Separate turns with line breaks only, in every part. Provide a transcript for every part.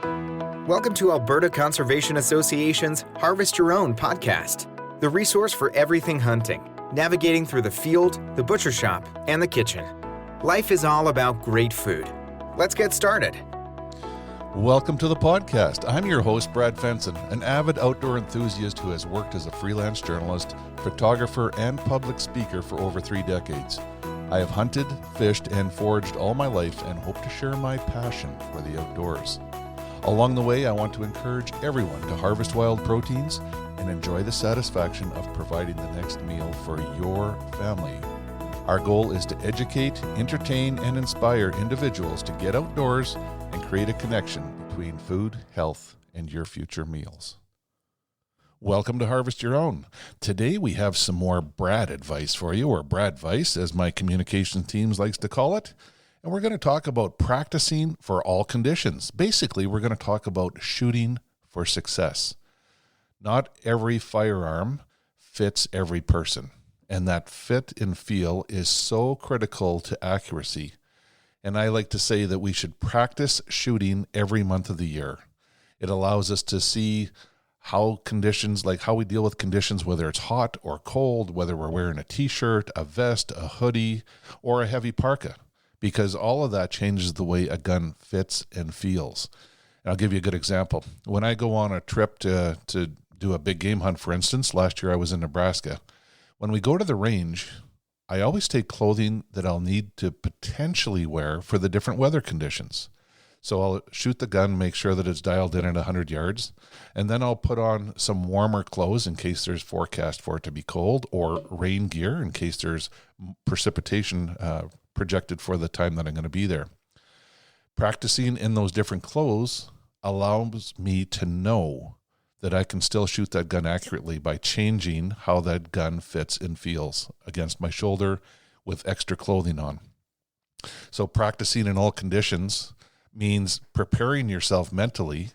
Welcome to Alberta Conservation Association's Harvest Your Own podcast, the resource for everything hunting, navigating through the field, the butcher shop, and the kitchen. Life is all about great food. Let's get started.
Welcome to the podcast. I'm your host, Brad Fenson, an avid outdoor enthusiast who has worked as a freelance journalist, photographer, and public speaker for over 3 decades. I have hunted, fished, and foraged all my life and hope to share my passion for the outdoors. Along the way, I want to encourage everyone to harvest wild proteins and enjoy the satisfaction of providing the next meal for your family. Our goal is to educate, entertain, and inspire individuals to get outdoors and create a connection between food, health, and your future meals. Welcome to Harvest Your Own. Today we have some more BrAdvice for you, or BrAdvice as my communication teams likes to call it. And we're going to talk about practicing for all conditions. Basically, we're going to talk about shooting for success. Not every firearm fits every person. And that fit and feel is so critical to accuracy. And I like to say that we should practice shooting every month of the year. It allows us to see how conditions, like how we deal with conditions, whether it's hot or cold, whether we're wearing a t-shirt, a vest, a hoodie, or a heavy parka, because all of that changes the way a gun fits and feels. And I'll give you a good example. When I go on a trip to do a big game hunt, for instance, last year I was in Nebraska. When we go to the range, I always take clothing that I'll need to potentially wear for the different weather conditions. So I'll shoot the gun, make sure that it's dialed in at 100 yards, and then I'll put on some warmer clothes in case there's forecast for it to be cold, or rain gear in case there's precipitation projected for the time that I'm going to be there. Practicing in those different clothes allows me to know that I can still shoot that gun accurately by changing how that gun fits and feels against my shoulder with extra clothing on. So practicing in all conditions means preparing yourself mentally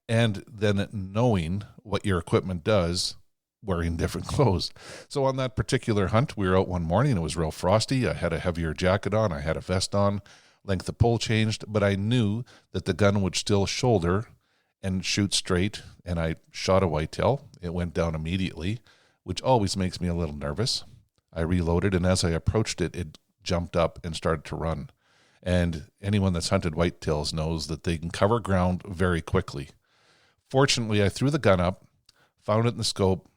and then knowing what your equipment does wearing different clothes. So on that particular hunt, we were out one morning. It was real frosty. I had a heavier jacket on. I had a vest on. Length of pull changed, but I knew that the gun would still shoulder and shoot straight, and I shot a whitetail. It went down immediately, which always makes me a little nervous. I reloaded, and as I approached it, it jumped up and started to run. And anyone that's hunted whitetails knows that they can cover ground very quickly. Fortunately, I threw the gun up, found it in the scope,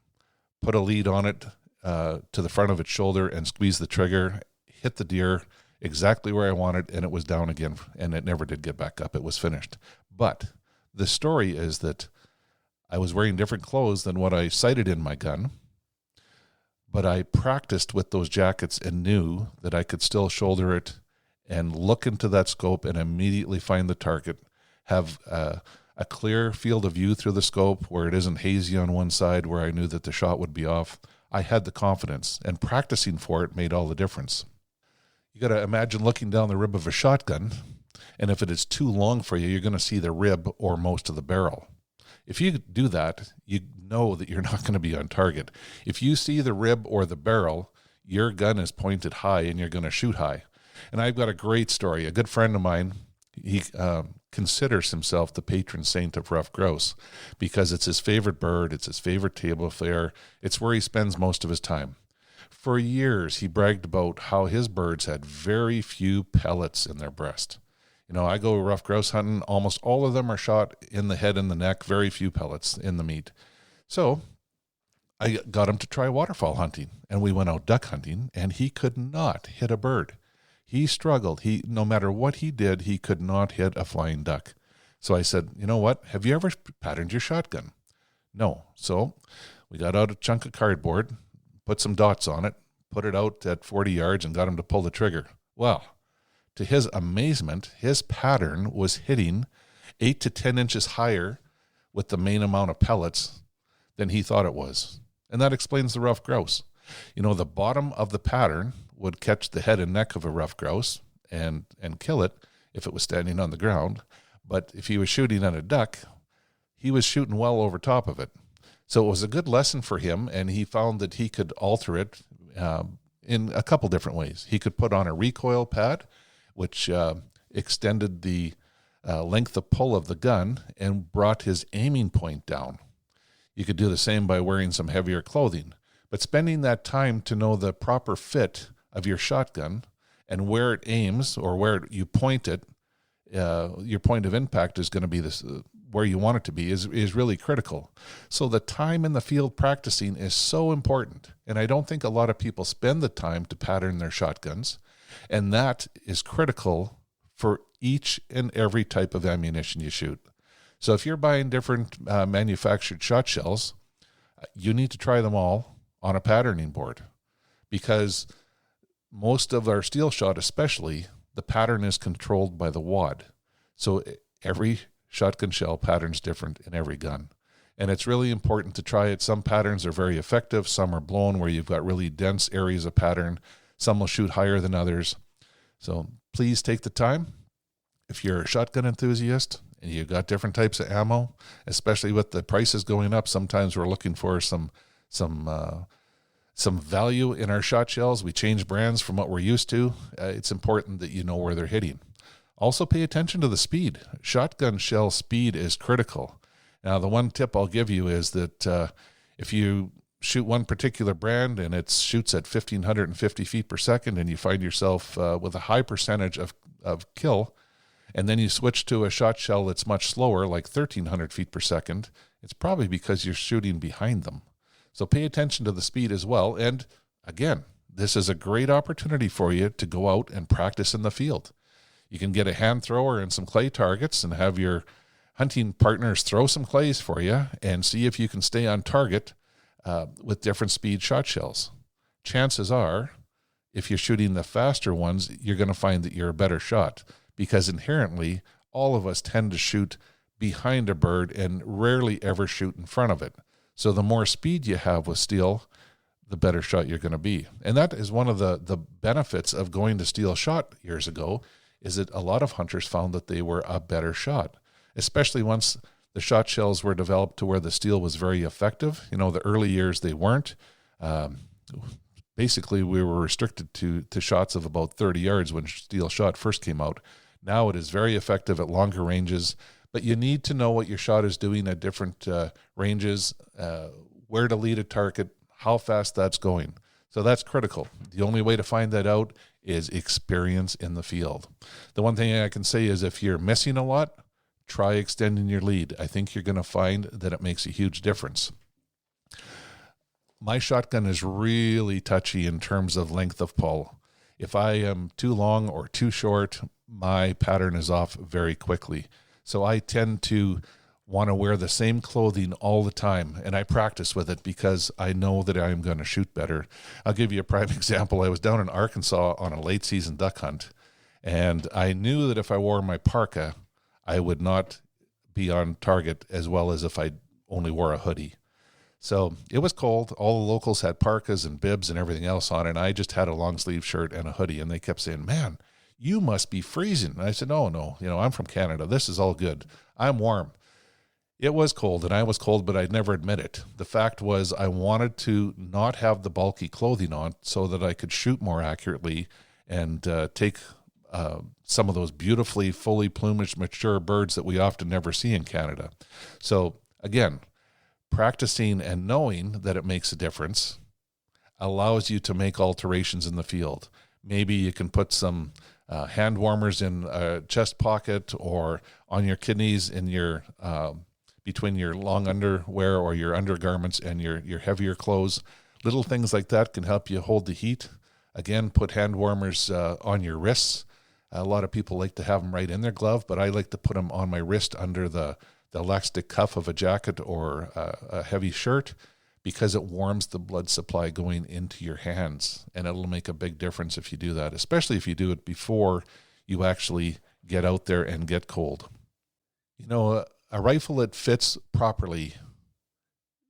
put a lead on it to the front of its shoulder, and squeezed the trigger, hit the deer exactly where I wanted, and it was down again, and it never did get back up. It was finished. But the story is that I was wearing different clothes than what I sighted in my gun, but I practiced with those jackets and knew that I could still shoulder it and look into that scope and immediately find the target, have a clear field of view through the scope where it isn't hazy on one side where I knew that the shot would be off. I had the confidence, and practicing for it made all the difference. You got to imagine looking down the rib of a shotgun, and if it is too long for you, you're going to see the rib or most of the barrel. If you do that, you know that you're not going to be on target. If you see the rib or the barrel, your gun is pointed high and you're going to shoot high. And I've got a great story. A good friend of mine, he considers himself the patron saint of ruffed grouse because it's his favorite bird, it's his favorite table fare, it's where he spends most of his time. For years, he bragged about how his birds had very few pellets in their breast. You know, I go ruffed grouse hunting, almost all of them are shot in the head and the neck, very few pellets in the meat. So I got him to try waterfowl hunting, and we went out duck hunting, and he could not hit a bird. He struggled. No matter what he did, he could not hit a flying duck. So I said, you know what? Have you ever patterned your shotgun? No. So we got out a chunk of cardboard, put some dots on it, put it out at 40 yards and got him to pull the trigger. Well, to his amazement, his pattern was hitting 8 to 10 inches higher with the main amount of pellets than he thought it was. And that explains the ruffed grouse. You know, the bottom of the pattern would catch the head and neck of a ruffed grouse and kill it if it was standing on the ground. But if he was shooting at a duck, he was shooting well over top of it. So it was a good lesson for him, and he found that he could alter it in a couple different ways. He could put on a recoil pad, which extended the length of pull of the gun and brought his aiming point down. You could do the same by wearing some heavier clothing, but spending that time to know the proper fit of your shotgun and where it aims or where you point it, your point of impact is going to be this, where you want it to be is really critical. So the time in the field practicing is so important. And I don't think a lot of people spend the time to pattern their shotguns. And that is critical for each and every type of ammunition you shoot. So if you're buying different manufactured shot shells, you need to try them all on a patterning board, because most of our steel shot, especially, the pattern is controlled by the wad. So every shotgun shell pattern's different in every gun. And it's really important to try it. Some patterns are very effective. Some are blown where you've got really dense areas of pattern. Some will shoot higher than others. So please take the time. If you're a shotgun enthusiast and you've got different types of ammo, especially with the prices going up, sometimes we're looking for some value in our shot shells. We change brands from what we're used to. It's important that you know where they're hitting. Also pay attention to the speed. Shotgun shell speed is critical. Now, the one tip I'll give you is that if you shoot one particular brand and it shoots at 1,550 feet per second and you find yourself with a high percentage of kill, and then you switch to a shot shell that's much slower, like 1,300 feet per second, it's probably because you're shooting behind them. So pay attention to the speed as well. And again, this is a great opportunity for you to go out and practice in the field. You can get a hand thrower and some clay targets and have your hunting partners throw some clays for you and see if you can stay on target with different speed shot shells. Chances are, if you're shooting the faster ones, you're going to find that you're a better shot, because inherently all of us tend to shoot behind a bird and rarely ever shoot in front of it. So the more speed you have with steel, the better shot you're going to be. And that is one of the benefits of going to steel shot years ago, is that a lot of hunters found that they were a better shot, especially once the shot shells were developed to where the steel was very effective. You know, the early years they weren't. Basically, we were restricted to shots of about 30 yards when steel shot first came out. Now it is very effective at longer ranges, but you need to know what your shot is doing at different ranges, where to lead a target, how fast that's going. So that's critical. The only way to find that out is experience in the field. The one thing I can say is if you're missing a lot, try extending your lead. I think you're going to find that it makes a huge difference. My shotgun is really touchy in terms of length of pull. If I am too long or too short, my pattern is off very quickly. So I tend to want to wear the same clothing all the time, and I practice with it because I know that I'm going to shoot better. I'll give you a prime example. I was down in Arkansas on a late season duck hunt, and I knew that if I wore my parka, I would not be on target as well as if I only wore a hoodie. So it was cold. All the locals had parkas and bibs and everything else on, and I just had a long sleeve shirt and a hoodie, and they kept saying, "Man, you must be freezing." And I said, no, I'm from Canada. This is all good. I'm warm. It was cold, and I was cold, but I'd never admit it. The fact was I wanted to not have the bulky clothing on so that I could shoot more accurately and take some of those beautifully fully plumaged mature birds that we often never see in Canada. So again, practicing and knowing that it makes a difference allows you to make alterations in the field. Maybe you can put some hand warmers in a chest pocket or on your kidneys in your between your long underwear or your undergarments and your heavier clothes. Little things like that can help you hold the heat. Again, put hand warmers on your wrists. A lot of people like to have them right in their glove, but I like to put them on my wrist under the elastic cuff of a jacket or a heavy shirt, because it warms the blood supply going into your hands, and it'll make a big difference if you do that, especially if you do it before you actually get out there and get cold. You know, a rifle that fits properly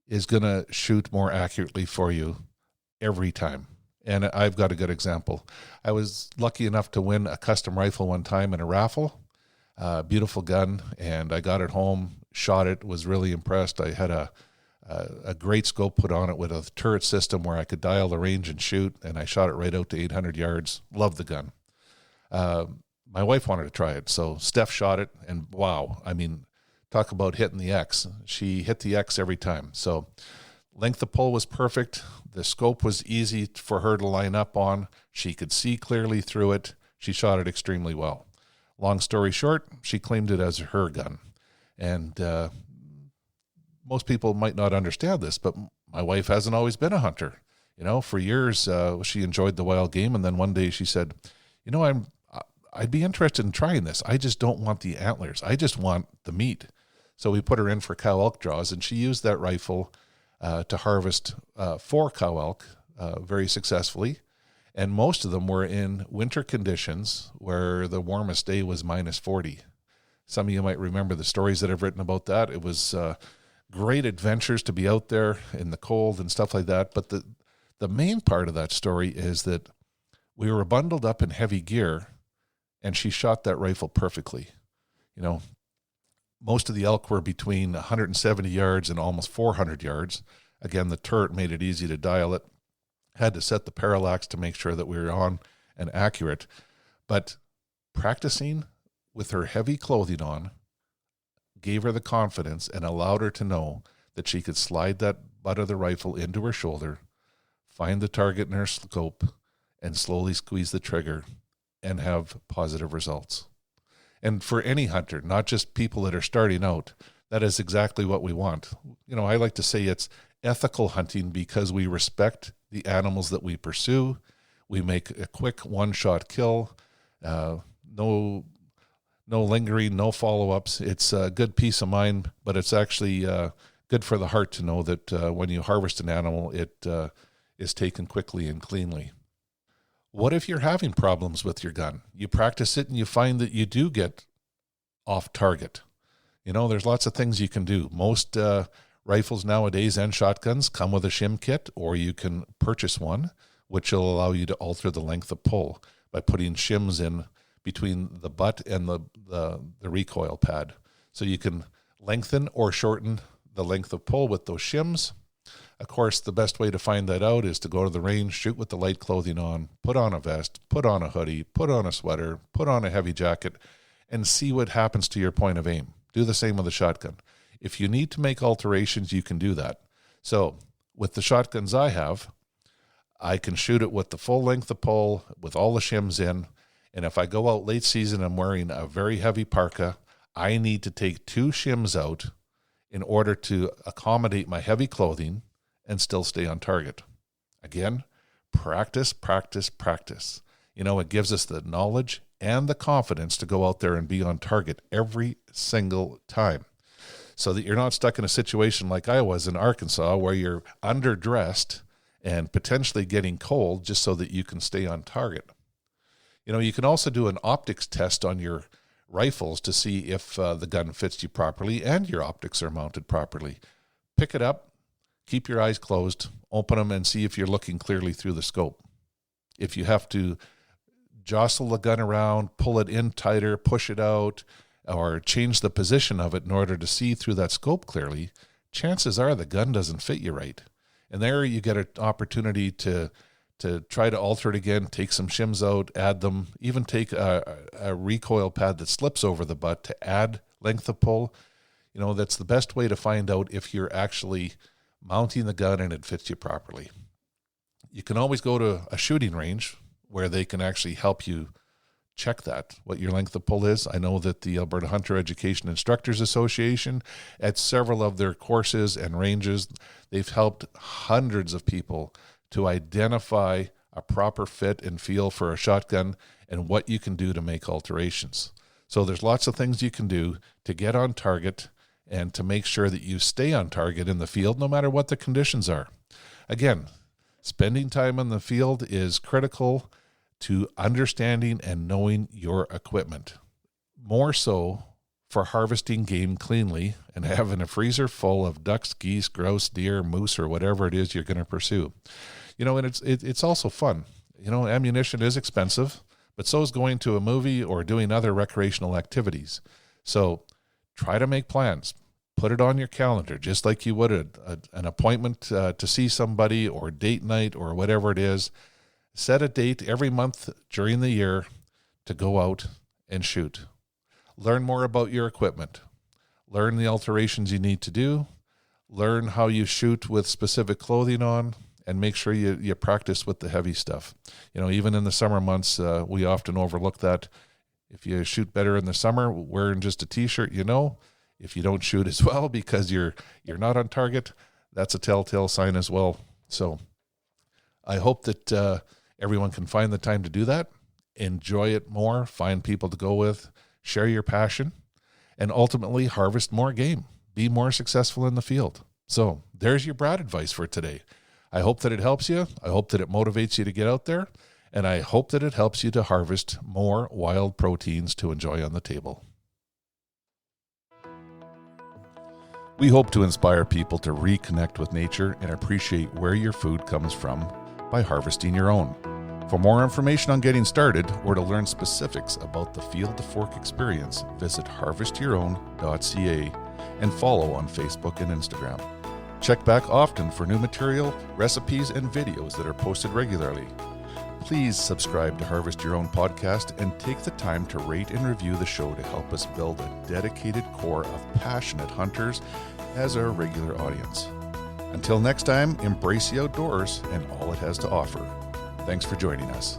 is going to shoot more accurately for you every time. And I've got a good example. I was lucky enough to win a custom rifle one time in a raffle. Beautiful gun, and I got it home, shot it, was really impressed. I had a great scope put on it with a turret system where I could dial the range and shoot, and I shot it right out to 800 yards. Loved the gun. my wife wanted to try it. So Steph shot it, and wow, I mean, talk about hitting the X. She hit the X every time. So length of pull was perfect. The scope was easy for her to line up on. She could see clearly through it. She shot it extremely well. Long story short, she claimed it as her gun. And most people might not understand this, but my wife hasn't always been a hunter. For years, she enjoyed the wild game. And then one day she said, I'd be interested in trying this. I just don't want the antlers. I just want the meat. So we put her in for cow elk draws, and she used that rifle to harvest 4 cow elk very successfully. And most of them were in winter conditions where the warmest day was minus 40. Some of you might remember the stories that I've written about that. It was great adventures to be out there in the cold and stuff like that. But the main part of that story is that we were bundled up in heavy gear, and she shot that rifle perfectly. Most of the elk were between 170 yards and almost 400 yards. Again, the turret made it easy to dial it. Had to set the parallax to make sure that we were on and accurate. But practicing with her heavy clothing on gave her the confidence and allowed her to know that she could slide that butt of the rifle into her shoulder, find the target in her scope, and slowly squeeze the trigger and have positive results. And for any hunter, not just people that are starting out, that is exactly what we want. I like to say it's ethical hunting because we respect the animals that we pursue. We make a quick one-shot kill, no lingering, no follow-ups. It's a good peace of mind, but it's actually good for the heart to know that when you harvest an animal, it is taken quickly and cleanly. What if you're having problems with your gun? You practice it and you find that you do get off target. There's lots of things you can do. Most rifles nowadays and shotguns come with a shim kit, or you can purchase one, which will allow you to alter the length of pull by putting shims in between the butt and the recoil pad. So you can lengthen or shorten the length of pull with those shims. Of course, the best way to find that out is to go to the range, shoot with the light clothing on, put on a vest, put on a hoodie, put on a sweater, put on a heavy jacket, and see what happens to your point of aim. Do the same with a shotgun. If you need to make alterations, you can do that. So with the shotguns I have, I can shoot it with the full length of pull, with all the shims in, and if I go out late season, I'm wearing a very heavy parka, I need to take 2 shims out in order to accommodate my heavy clothing and still stay on target. Again, practice, practice, practice. It gives us the knowledge and the confidence to go out there and be on target every single time, so that you're not stuck in a situation like I was in Arkansas where you're underdressed and potentially getting cold just so that you can stay on target. You can also do an optics test on your rifles to see if the gun fits you properly and your optics are mounted properly. Pick it up, keep your eyes closed, open them, and see if you're looking clearly through the scope. If you have to jostle the gun around, pull it in tighter, push it out, or change the position of it in order to see through that scope clearly, chances are the gun doesn't fit you right. And there you get an opportunity to try to alter it again, take some shims out, add them, even take a recoil pad that slips over the butt to add length of pull. That's the best way to find out if you're actually mounting the gun and it fits you properly. You can always go to a shooting range where they can actually help you check that, what your length of pull is. I know that the Alberta Hunter Education Instructors Association, at several of their courses and ranges, they've helped hundreds of people to identify a proper fit and feel for a shotgun and what you can do to make alterations. So there's lots of things you can do to get on target and to make sure that you stay on target in the field no matter what the conditions are. Again, spending time in the field is critical to understanding and knowing your equipment. More so for harvesting game cleanly and having a freezer full of ducks, geese, grouse, deer, moose, or whatever it is you're going to pursue. And it's also fun. Ammunition is expensive, but so is going to a movie or doing other recreational activities. So try to make plans. Put it on your calendar, just like you would an appointment to see somebody or date night or whatever it is. Set a date every month during the year to go out and shoot. Learn more about your equipment. Learn the alterations you need to do. Learn how you shoot with specific clothing on, and make sure you practice with the heavy stuff. Even in the summer months, we often overlook that. If you shoot better in the summer wearing just a t-shirt, if you don't shoot as well because you're not on target, that's a telltale sign as well. So I hope that everyone can find the time to do that. Enjoy it more, find people to go with, share your passion, and ultimately harvest more game. Be more successful in the field. So there's your BrAdvice for today. I hope that it helps you. I hope that it motivates you to get out there. And I hope that it helps you to harvest more wild proteins to enjoy on the table. We hope to inspire people to reconnect with nature and appreciate where your food comes from by harvesting your own. For more information on getting started or to learn specifics about the Field to Fork experience, visit harvestyourown.ca and follow on Facebook and Instagram. Check back often for new material, recipes, and videos that are posted regularly. Please subscribe to Harvest Your Own podcast and take the time to rate and review the show to help us build a dedicated core of passionate hunters as our regular audience. Until next time, embrace the outdoors and all it has to offer. Thanks for joining us.